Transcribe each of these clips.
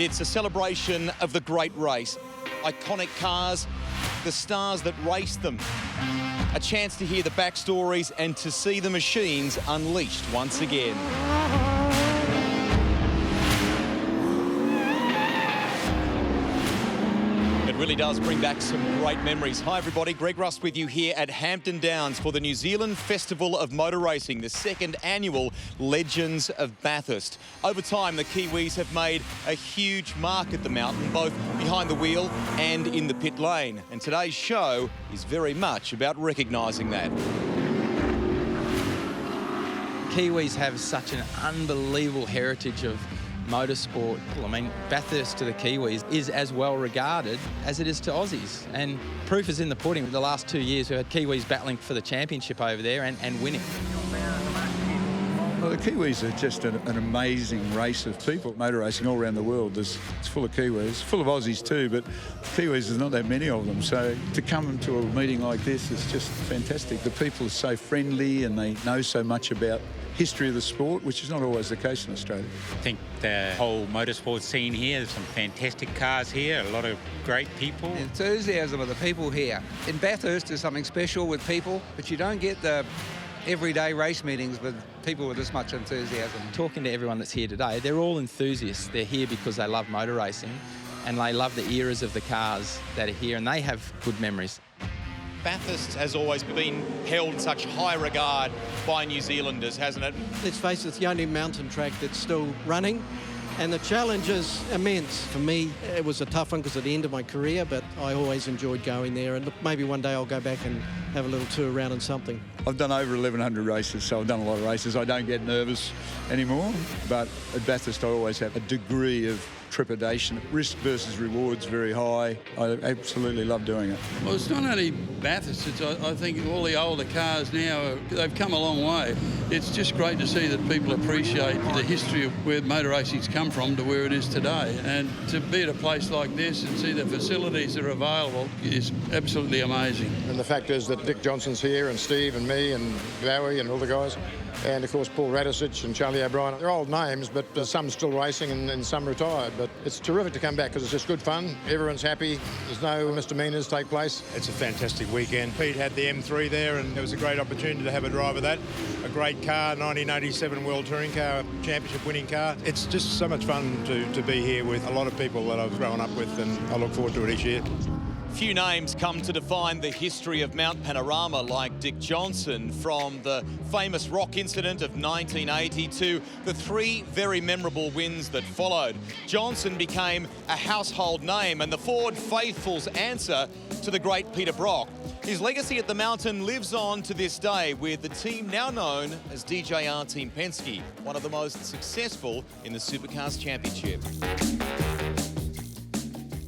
It's a celebration of the great race. Iconic cars, the stars that raced them. A chance to hear the backstories and to see the machines unleashed once again. It really does bring back some great memories. Hi everybody, Greg Rust with you here at Hampton Downs for the New Zealand Festival of Motor Racing, the second annual Legends of Bathurst. Over time, the Kiwis have made a huge mark at the mountain, both behind the wheel and in the pit lane. And today's show is very much about recognising that. Kiwis have such an unbelievable heritage of motorsport. I mean, Bathurst to the Kiwis is as well regarded as it is to Aussies. And proof is in the pudding. The last 2 years, we've had Kiwis battling for the championship over there and winning. Well, the Kiwis are just an amazing race of people. Motor racing all around the world, it's full of Kiwis, full of Aussies too, but Kiwis, there's not that many of them. So to come to a meeting like this is just fantastic. The people are so friendly and they know so much about history of the sport, which is not always the case in Australia. I think the whole motorsport scene here, there's some fantastic cars here, a lot of great people. The enthusiasm of the people here. In Bathurst, there's something special with people, but you don't get the everyday race meetings with people with this much enthusiasm. Talking to everyone that's here today, they're all enthusiasts. They're here because they love motor racing and they love the eras of the cars that are here, and they have good memories. Bathurst has always been held in such high regard by New Zealanders, hasn't it? Let's face it, it's the only mountain track that's still running, and the challenge is immense. For me, it was a tough one because at the end of my career, but I always enjoyed going there, and look, maybe one day I'll go back and have a little tour around in something. I've done over 1,100 races, so I've done a lot of races. I don't get nervous anymore, but at Bathurst I always have a degree of trepidation. Risk versus rewards very high. I absolutely love doing it. Well, it's not only Bathurst, I think all the older cars now, they've come a long way. It's just great to see that people appreciate the history of where motor racing's come from to where it is today. And to be at a place like this and see the facilities that are available is absolutely amazing. And the fact is that Dick Johnson's here, and Steve and me and Bowie and all the guys. And of course Paul Radisich and Charlie O'Brien. They're old names, but some still racing and some retired. But it's terrific to come back because it's just good fun. Everyone's happy. There's no misdemeanours take place. It's a fantastic weekend. Pete had the M3 there and it was a great opportunity to have a drive of that. A great car, 1987 World Touring Car, championship winning car. It's just so much fun to be here with a lot of people that I've grown up with, and I look forward to it each year. Few names come to define the history of Mount Panarama like Dick Johnson, from the famous rock incident of 1980 to the three very memorable wins that followed. Johnson became a household name and the Ford faithful's answer to the great Peter Brock. His legacy at the mountain lives on to this day with the team now known as DJR Team Penske, one of the most successful in the Supercars Championship.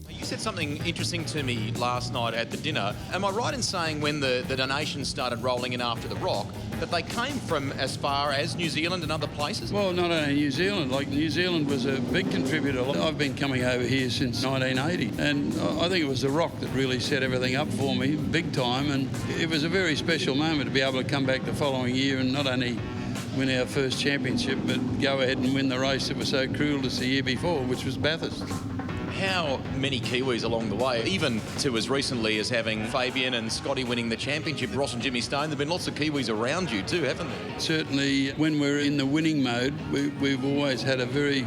You said something interesting to me last night at the dinner. Am I right in saying when the donations started rolling in after the Rock, that they came from as far as New Zealand and other places? Well, not only New Zealand, like New Zealand was a big contributor. I've been coming over here since 1980, and I think it was the Rock that really set everything up for me, big time, and it was a very special moment to be able to come back the following year and not only win our first championship, but go ahead and win the race that was so cruel to us the year before, which was Bathurst. How many Kiwis along the way, even to as recently as having Fabian and Scotty winning the championship, Ross and Jimmie Stone, there have been lots of Kiwis around you too, haven't there? Certainly, when we're in the winning mode, we've always had a very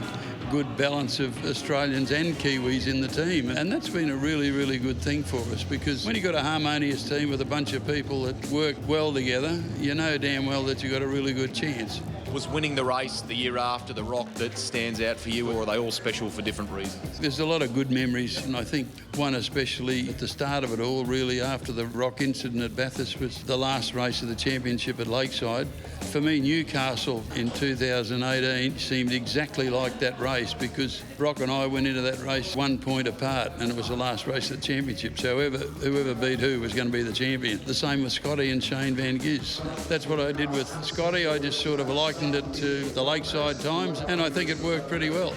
good balance of Australians and Kiwis in the team, and that's been a really, really good thing for us, because when you've got a harmonious team with a bunch of people that work well together, you know damn well that you've got a really good chance. Was winning the race the year after the Rock that stands out for you, or are they all special for different reasons? There's a lot of good memories, and I think one especially at the start of it all, really after the Rock incident at Bathurst, was the last race of the championship at Lakeside. For me, Newcastle in 2018 seemed exactly like that race, because Rock and I went into that race 1 point apart, and it was the last race of the championship. So whoever beat who was going to be the champion. The same with Scotty and Shane Van Gies. That's what I did with Scotty. I just sort of likened it to the Lakeside times, and I think it worked pretty well.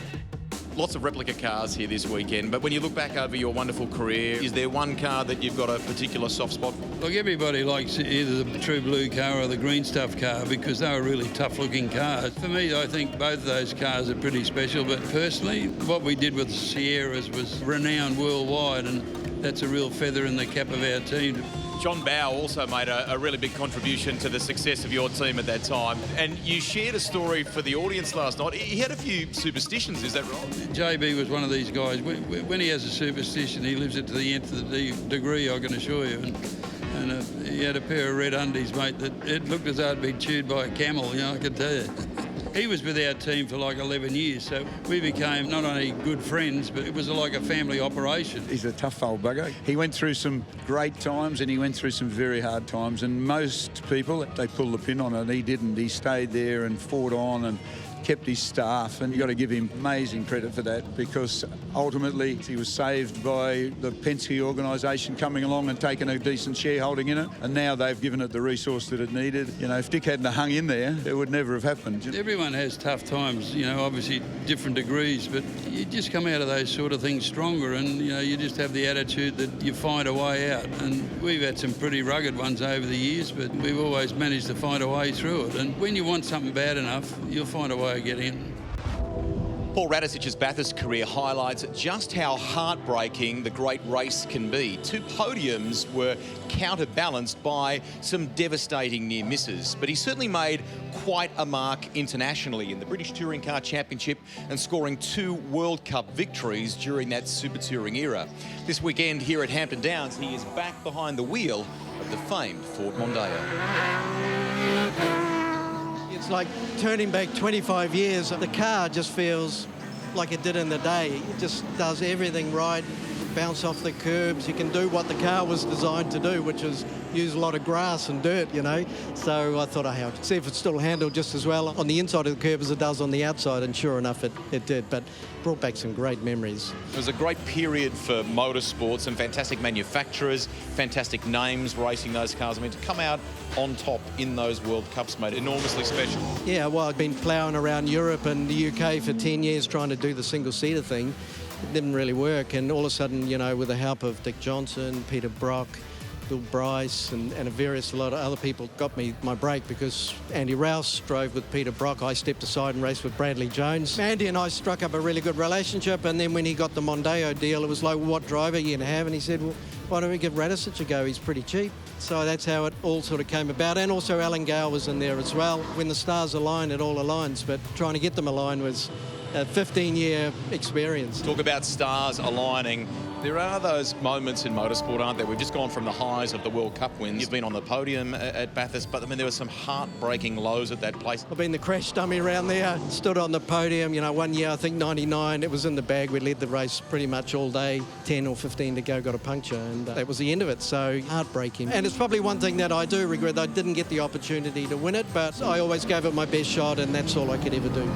lots of replica cars here this weekend, but when you look back over your wonderful career, is there one car that you've got a particular soft spot for? Look, everybody likes either the True Blue car or the Green Stuff car because they were really tough-looking cars. For me, I think both of those cars are pretty special, but personally, what we did with the Sierras was renowned worldwide, and that's a real feather in the cap of our team. John Bowe also made a really big contribution to the success of your team at that time. And you shared a story for the audience last night. He had a few superstitions, is that right? JB was one of these guys. When he has a superstition, he lives it to the nth degree, I can assure you. And he had a pair of red undies, mate, that it looked as though it'd been chewed by a camel, I can tell you. He was with our team for like 11 years, so we became not only good friends, but it was like a family operation. He's a tough old bugger. He went through some great times and he went through some very hard times, and most people, they pull the pin on it. He didn't. He stayed there and fought on and kept his staff, and you've got to give him amazing credit for that, because ultimately he was saved by the Penske organisation coming along and taking a decent shareholding in it, and now they've given it the resource that it needed. If Dick hadn't hung in there, it would never have happened. Everyone has tough times, obviously different degrees, but you just come out of those sort of things stronger, and you just have the attitude that you find a way out. And we've had some pretty rugged ones over the years, but we've always managed to find a way through it. And when you want something bad enough, you'll find a way to get in. Paul Radisich's Bathurst career highlights just how heartbreaking the great race can be. 2 podiums were counterbalanced by some devastating near misses, but he certainly made quite a mark internationally in the British Touring Car Championship and scoring 2 World Cup victories during that Super Touring era. This weekend here at Hampton Downs, he is back behind the wheel of the famed Ford Mondeo. It's like turning back 25 years. The car just feels like it did in the day. It just does everything right, bounce off the curbs. You can do what the car was designed to do, which is use a lot of grass and dirt, So I thought I'd see if it still handled just as well on the inside of the curb as it does on the outside, and sure enough, it did. But brought back some great memories. It was a great period for motorsport, some fantastic manufacturers, fantastic names racing those cars. I mean, to come out on top in those World Cups made it enormously special. Yeah, well, I've been ploughing around Europe and the UK for 10 years trying to do the single-seater thing. It didn't really work, and all of a sudden, with the help of Dick Johnson, Peter Brock, Bill Bryce and a lot of other people got me my break, because Andy Rouse drove with Peter Brock. I stepped aside and raced with Bradley Jones. Andy and I struck up a really good relationship, and then when he got the Mondeo deal, it was like, what driver are you going to have? And he said, well, why don't we give Radisich a go? He's pretty cheap. So that's how it all sort of came about. And also Alan Gale was in there as well. When the stars align, it all aligns, but trying to get them aligned was a 15-year experience. Talk about stars aligning. There are those moments in motorsport, aren't there? We've just gone from the highs of the World Cup wins. You've been on the podium at Bathurst, but there were some heartbreaking lows at that place. I've been the crash dummy around there, stood on the podium. One year, I think 99, it was in the bag. We led the race pretty much all day, 10 or 15 to go, got a puncture, and that was the end of it. So heartbreaking. And it's probably one thing that I do regret. I didn't get the opportunity to win it, but I always gave it my best shot, and that's all I could ever do.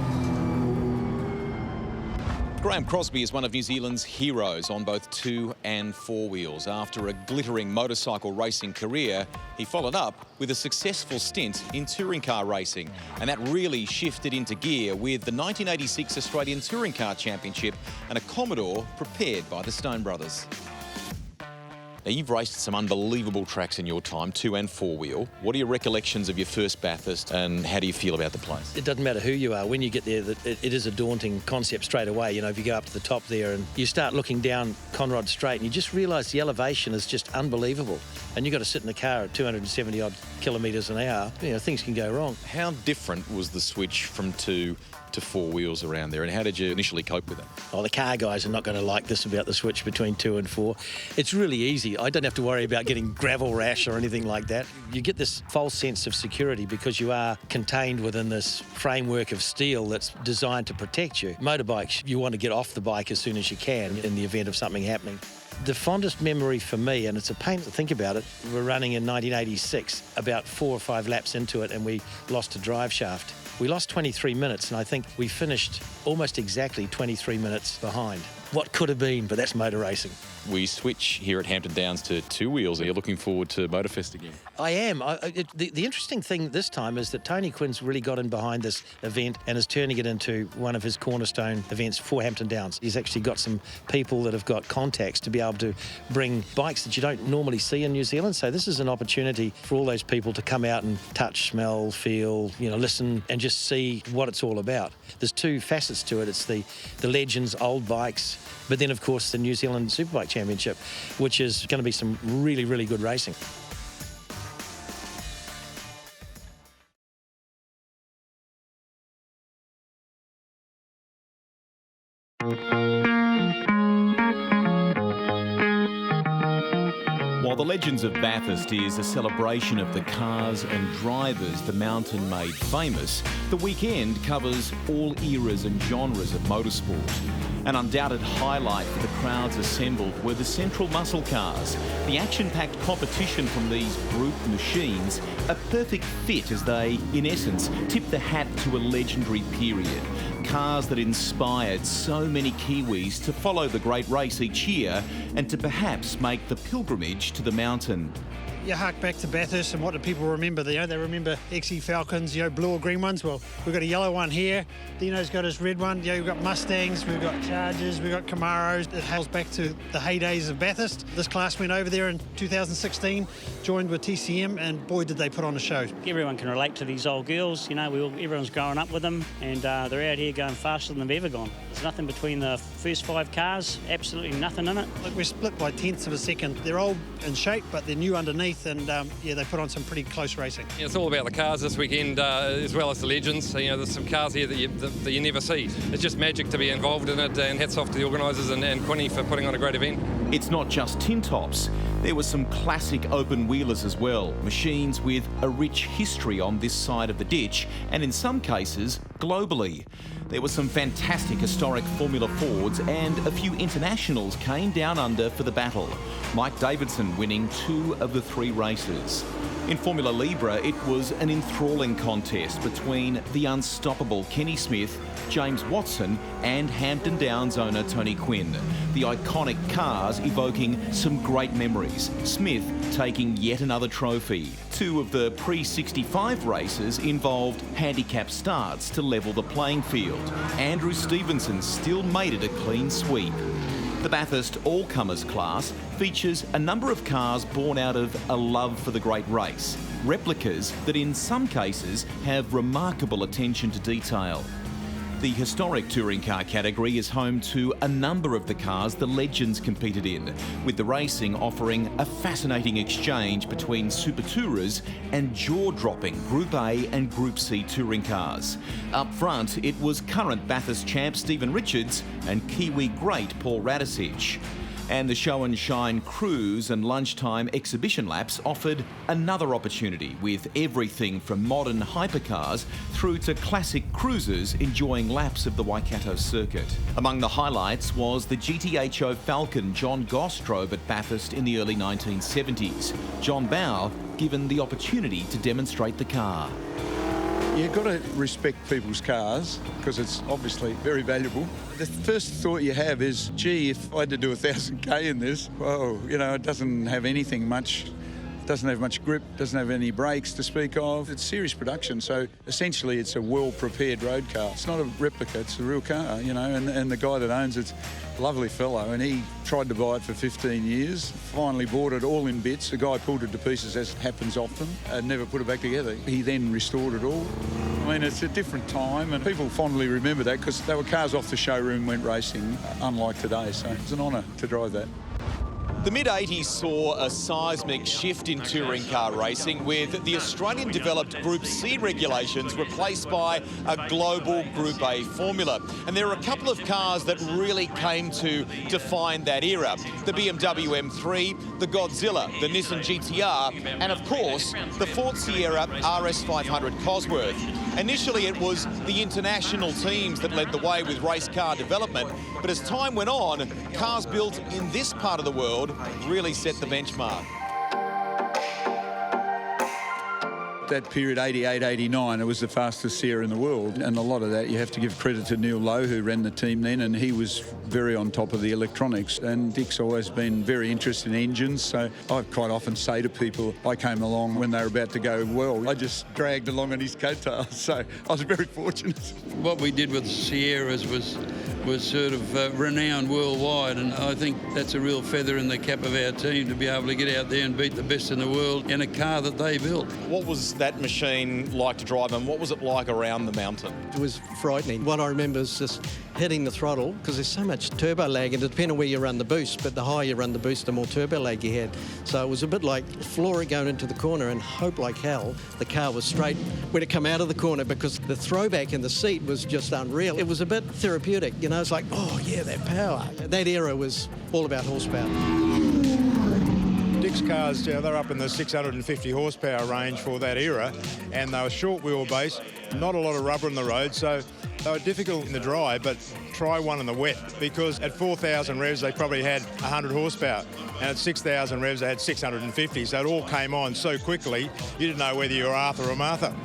Graham Crosby is one of New Zealand's heroes on both 2 and 4 wheels. After a glittering motorcycle racing career, he followed up with a successful stint in touring car racing. And that really shifted into gear with the 1986 Australian Touring Car Championship and a Commodore prepared by the Stone Brothers. Now, you've raced some unbelievable tracks in your time, 2 and 4 wheel. What are your recollections of your first Bathurst, and how do you feel about the place? It doesn't matter who you are. When you get there, it is a daunting concept straight away. If you go up to the top there and you start looking down Conrod Straight, and you just realise the elevation is just unbelievable. And you've got to sit in the car at 270 odd kilometres an hour. Things can go wrong. How different was the switch from 2 to 4 wheels around there, and how did you initially cope with it? Oh, the car guys are not going to like this about the switch between 2 and 4. It's really easy. I don't have to worry about getting gravel rash or anything like that. You get this false sense of security because you are contained within this framework of steel that's designed to protect you. Motorbikes, you want to get off the bike as soon as you can in the event of something happening. The fondest memory for me, and it's a pain to think about it, we're running in 1986, about 4 or 5 laps into it, and we lost a drive shaft. We lost 23 minutes, and I think we finished almost exactly 23 minutes behind. What could have been, but that's motor racing. We switch here at Hampton Downs to two wheels. Are you looking forward to Motorfest again? I am. The interesting thing this time is that Tony Quinn's really got in behind this event and is turning it into one of his cornerstone events for Hampton Downs. He's actually got some people that have got contacts to be able to bring bikes that you don't normally see in New Zealand. So this is an opportunity for all those people to come out and touch, smell, feel, listen and just see what it's all about. There's two facets to it. It's the Legends old bikes, but then, of course, the New Zealand Superbike Championship, which is going to be some really, really good racing. While the Legends of Bathurst is a celebration of the cars and drivers the mountain made famous, the weekend covers all eras and genres of motorsport. An undoubted highlight for the crowds assembled were the Central Muscle Cars, the action-packed competition from these brute machines, a perfect fit as they, in essence, tip the hat to a legendary period. Cars that inspired so many Kiwis to follow the great race each year and to perhaps make the pilgrimage to the mountain. You hark back to Bathurst and what do people remember? They remember XE Falcons, blue or green ones. Well, we've got a yellow one here. Dino's got his red one. We've got Mustangs, we've got Chargers, we've got Camaros. It hails back to the heydays of Bathurst. This class went over there in 2016, joined with TCM, and boy, did they put on a show. Everyone can relate to these old girls. Everyone's growing up with them, and they're out here going faster than they've ever gone. There's nothing between the first 5 cars, absolutely nothing in it. Look, we're split by tenths of a second. They're old in shape, but they're new underneath, and they put on some pretty close racing. It's all about the cars this weekend, as well as the legends. There's some cars here that you never see. It's just magic to be involved in it, and hats off to the organisers and Quinny for putting on a great event. It's not just tin tops. There were some classic open wheelers as well, machines with a rich history on this side of the ditch, and in some cases, globally. There were some fantastic historic Formula Fords, and a few internationals came down under for the battle. Mike Davidson winning 2 of the 3 races. In Formula Libre, it was an enthralling contest between the unstoppable Kenny Smith, James Watson and Hampton Downs owner Tony Quinn. The iconic cars evoking some great memories. Smith taking yet another trophy. 2 of the pre-65 races involved handicap starts to level the playing field. Andrew Stevenson still made it a clean sweep. The Bathurst All-Comers class features a number of cars born out of a love for the great race. Replicas that in some cases have remarkable attention to detail. The historic touring car category is home to a number of the cars the Legends competed in, with the racing offering a fascinating exchange between Super Tourers and jaw-dropping Group A and Group C touring cars. Up front, it was current Bathurst champ Stephen Richards and Kiwi great Paul Radisich. And the show and shine cruise and lunchtime exhibition laps offered another opportunity, with everything from modern hypercars through to classic cruisers enjoying laps of the Waikato circuit. Among the highlights was the GTHO Falcon John Goss drove at Bathurst in the early 1970s. John Bow given the opportunity to demonstrate the car. You've got to respect people's cars because it's obviously very valuable. The first thought you have is, gee, if I had to do 1,000k in this, whoa, it doesn't have anything much. Doesn't have much grip, doesn't have any brakes to speak of. It's serious production, so essentially it's a well-prepared road car. It's not a replica, it's a real car, and the guy that owns it's a lovely fellow, and he tried to buy it for 15 years, finally bought it all in bits. The guy pulled it to pieces, as happens often, and never put it back together. He then restored it all. It's a different time, and people fondly remember that because they were cars off the showroom, went racing, unlike today, so it's an honour to drive that. The mid-80s saw a seismic shift in touring car racing, with the Australian-developed Group C regulations replaced by a global Group A formula. And there are a couple of cars that really came to define that era. The BMW M3, the Godzilla, the Nissan GTR, and of course, the Ford Sierra RS500 Cosworth. Initially, it was the international teams that led the way with race car development, but as time went on, cars built in this part of the world really set the benchmark. That period, 88, 89, it was the fastest Sierra in the world. And a lot of that you have to give credit to Neil Lowe, who ran the team then, and he was very on top of the electronics. And Dick's always been very interested in engines, so I quite often say to people, I came along when they were about to go well. I just dragged along on his coattails, so I was very fortunate. What we did with Sierras was sort of renowned worldwide, and I think that's a real feather in the cap of our team to be able to get out there and beat the best in the world in a car that they built. What was that machine like to drive, and what was it like around the mountain? It was frightening. What I remember is just hitting the throttle, because there's so much turbo lag, and it depends on where you run the boost, but the higher you run the boost, the more turbo lag you had. So it was a bit like floor it going into the corner and hope like hell the car was straight when it come out of the corner, because the throwback in the seat was just unreal. It was a bit therapeutic, you know, it's like, oh yeah, that power. That era was all about horsepower. Dick's cars, they're up in the 650 horsepower range for that era, and they were short wheelbase, not a lot of rubber on the road, so they were difficult in the dry, but try one in the wet, because at 4,000 revs they probably had 100 horsepower, and at 6,000 revs they had 650, so it all came on so quickly you didn't know whether you were Arthur or Martha.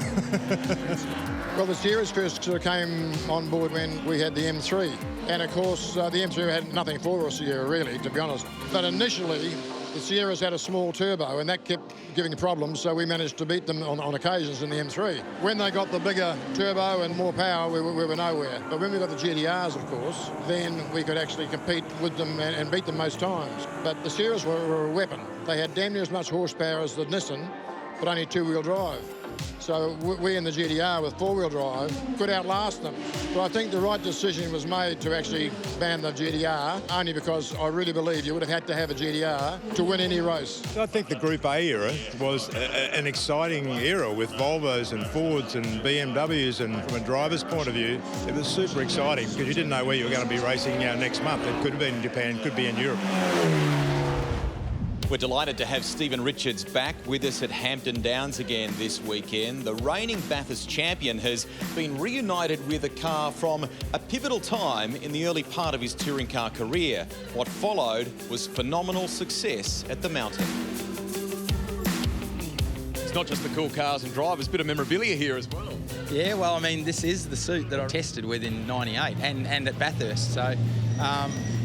Well, the Sierras first sort of came on board when we had the M3, and of course the M3 had nothing for a Sierra really, to be honest, but initially the Sierras had a small turbo, and that kept giving problems, so we managed to beat them on occasions in the M3. When they got the bigger turbo and more power, we were nowhere. But when we got the GTRs, of course, then we could actually compete with them and beat them most times. But the Sierras were a weapon. They had damn near as much horsepower as the Nissan, but only two-wheel drive. So we in the GTR with four-wheel drive could outlast them. But I think the right decision was made to actually ban the GTR, only because I really believe you would have had to have a GTR to win any race. I think the Group A era was an exciting era with Volvos and Fords and BMWs, and from a driver's point of view, it was super exciting because you didn't know where you were going to be racing next month. It could have been in Japan, could be in Europe. We're delighted to have Stephen Richards back with us at Hampton Downs again this weekend. The reigning Bathurst champion has been reunited with a car from a pivotal time in the early part of his touring car career. What followed was phenomenal success at the mountain. It's not just the cool cars and drivers, a bit of memorabilia here as well. Yeah, well, I mean, this is the suit that I tested with in '98 and at Bathurst. So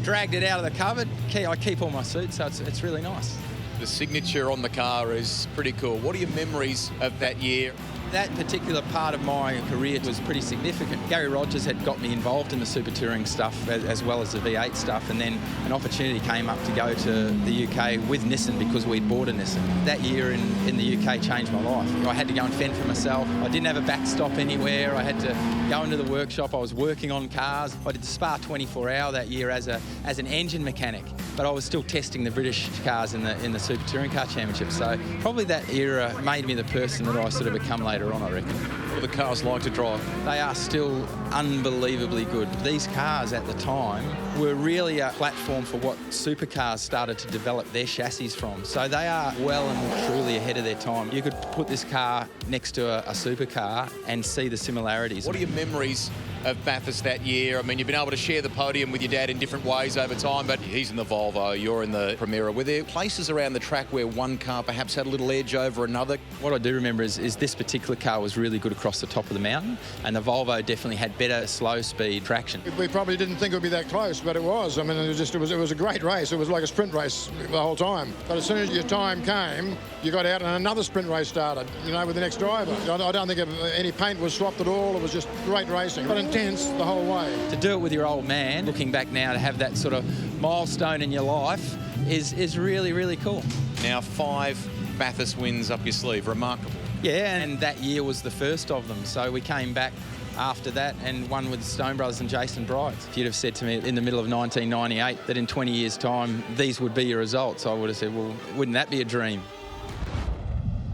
dragged it out of the cupboard. I keep all my suits, so it's really nice. The signature on the car is pretty cool. What are your memories of that year? That particular part of my career was pretty significant. Gary Rogers had got me involved in the super touring stuff as well as the V8 stuff, and then an opportunity came up to go to the UK with Nissan because we'd bought a Nissan. That year in the UK changed my life. I had to go and fend for myself. I didn't have a backstop anywhere. I had to go into the workshop. I was working on cars. I did the Spa 24-hour that year as an engine mechanic, but I was still testing the British cars in the Super Touring Car Championship. So probably that era made me the person that I sort of become later on, I reckon. What are the cars like to drive? They are still unbelievably good. These cars at the time were really a platform for what supercars started to develop their chassis from. So they are well and truly ahead of their time. You could put this car next to a supercar and see the similarities. What are your memories of Bathurst that year? I mean, you've been able to share the podium with your dad in different ways over time, but he's in the Volvo, you're in the Primera. Were there places around the track where one car perhaps had a little edge over another? What I do remember is this particular car was really good across the top of the mountain, and the Volvo definitely had better slow speed traction. We probably didn't think it would be that close, but it was. I mean, it was a great race. It was like a sprint race the whole time. But as soon as your time came, you got out and another sprint race started, with the next driver. I don't think any paint was swapped at all. It was just great racing, but intense the whole way. To do it with your old man, looking back now, to have that sort of milestone in your life is really, really cool. Now 5 Bathurst wins up your sleeve. Remarkable. Yeah, and that year was the first of them. So we came back after that and won with Stone Brothers and Jason Brides. If you'd have said to me in the middle of 1998 that in 20 years' time these would be your results, I would have said, well, wouldn't that be a dream?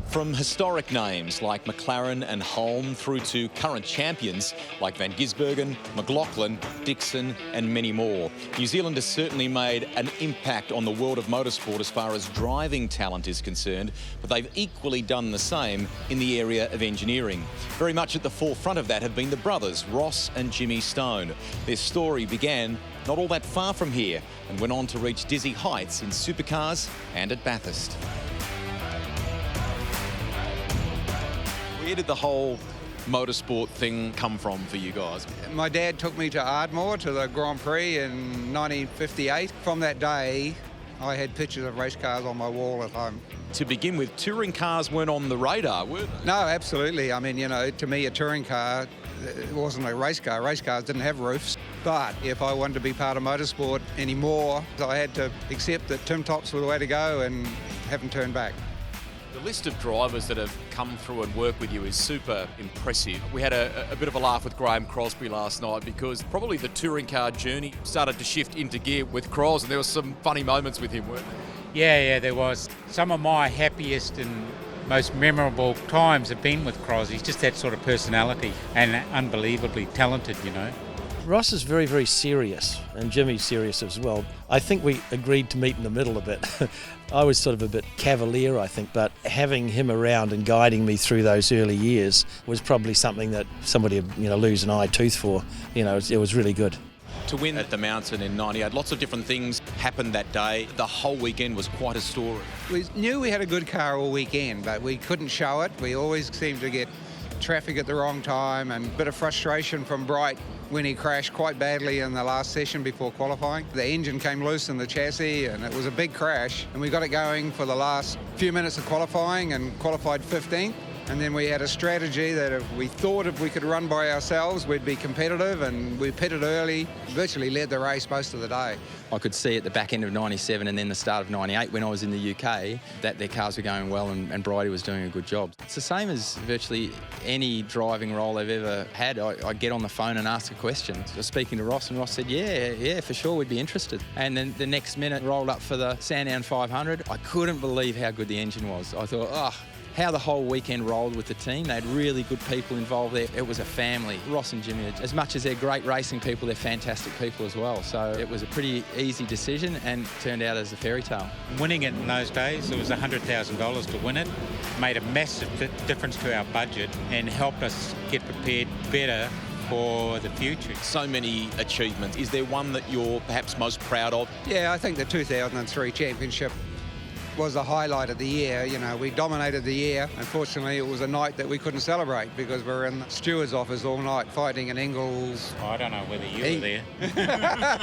From historic names like McLaren and Holm through to current champions like Van Gisbergen, McLaughlin, Dixon and many more, New Zealand has certainly made an impact on the world of motorsport as far as driving talent is concerned, but they've equally done the same in the area of engineering. Very much at the forefront of that have been the brothers Ross and Jimmie Stone. Their story began not all that far from here and went on to reach dizzy heights in supercars and at Bathurst. Where did the whole motorsport thing come from for you guys? My dad took me to Ardmore to the Grand Prix in 1958. From that day, I had pictures of race cars on my wall at home. To begin with, touring cars weren't on the radar, were they? No, absolutely. I mean, you know, to me, a touring car, it wasn't a race car. Race cars didn't have roofs. But if I wanted to be part of motorsport anymore, I had to accept that Tim Tops were the way to go and haven't turned back. The list of drivers that have come through and worked with you is super impressive. We had a bit of a laugh with Graham Crosby last night because probably the touring car journey started to shift into gear with Cros, and there were some funny moments with him, weren't there? Yeah, there was. Some of my happiest and most memorable times have been with Cros. He's just that sort of personality and unbelievably talented, you know. Ross is very, very serious, and Jimmie's serious as well. I think we agreed to meet in the middle a bit. I was sort of a bit cavalier, I think, but having him around and guiding me through those early years was probably something that somebody would, lose an eye tooth for. It was really good. To win at the Mountain in 98, lots of different things happened that day. The whole weekend was quite a story. We knew we had a good car all weekend, but we couldn't show it. We always seemed to get traffic at the wrong time and a bit of frustration from Bright when he crashed quite badly in the last session before qualifying. The engine came loose in the chassis and it was a big crash, and we got it going for the last few minutes of qualifying and qualified 15th. And then we had a strategy that if we thought if we could run by ourselves, we'd be competitive, and we pitted early, virtually led the race most of the day. I could see at the back end of 97 and then the start of 98 when I was in the UK that their cars were going well and Bridie was doing a good job. It's the same as virtually any driving role I've ever had. I get on the phone and ask a question. I was speaking to Ross, and Ross said, yeah, for sure, we'd be interested. And then the next minute rolled up for the Sandown 500. I couldn't believe how good the engine was. I thought, how the whole weekend rolled with the team. They had really good people involved there. It was a family. Ross and Jimmie, as much as they're great racing people, they're fantastic people as well. So it was a pretty easy decision and turned out as a fairy tale. Winning it in those days, it was $100,000 to win it. Made a massive difference to our budget and helped us get prepared better for the future. So many achievements. Is there one that you're perhaps most proud of? Yeah, I think the 2003 championship was the highlight of the year. We dominated the year. Unfortunately, it was a night that we couldn't celebrate because we were in the steward's office all night fighting in Ingles. I don't know whether you were there.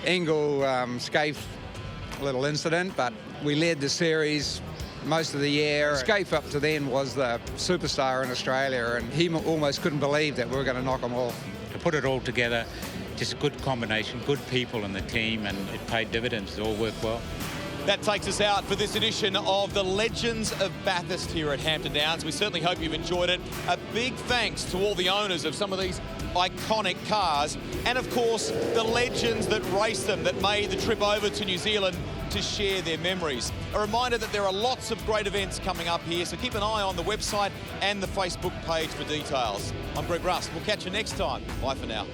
Ingle Scaife little incident, but we led the series most of the year. Scaife up to then was the superstar in Australia, and he almost couldn't believe that we were going to knock him off. To put it all together, just a good combination, good people in the team, and it paid dividends. It all worked well. That takes us out for this edition of the Legends of Bathurst here at Hampton Downs. We certainly hope you've enjoyed it. A big thanks to all the owners of some of these iconic cars, and of course the legends that raced them, that made the trip over to New Zealand to share their memories. A reminder that there are lots of great events coming up here, so keep an eye on the website and the Facebook page for details. I'm Greg Rust. We'll catch you next time. Bye for now.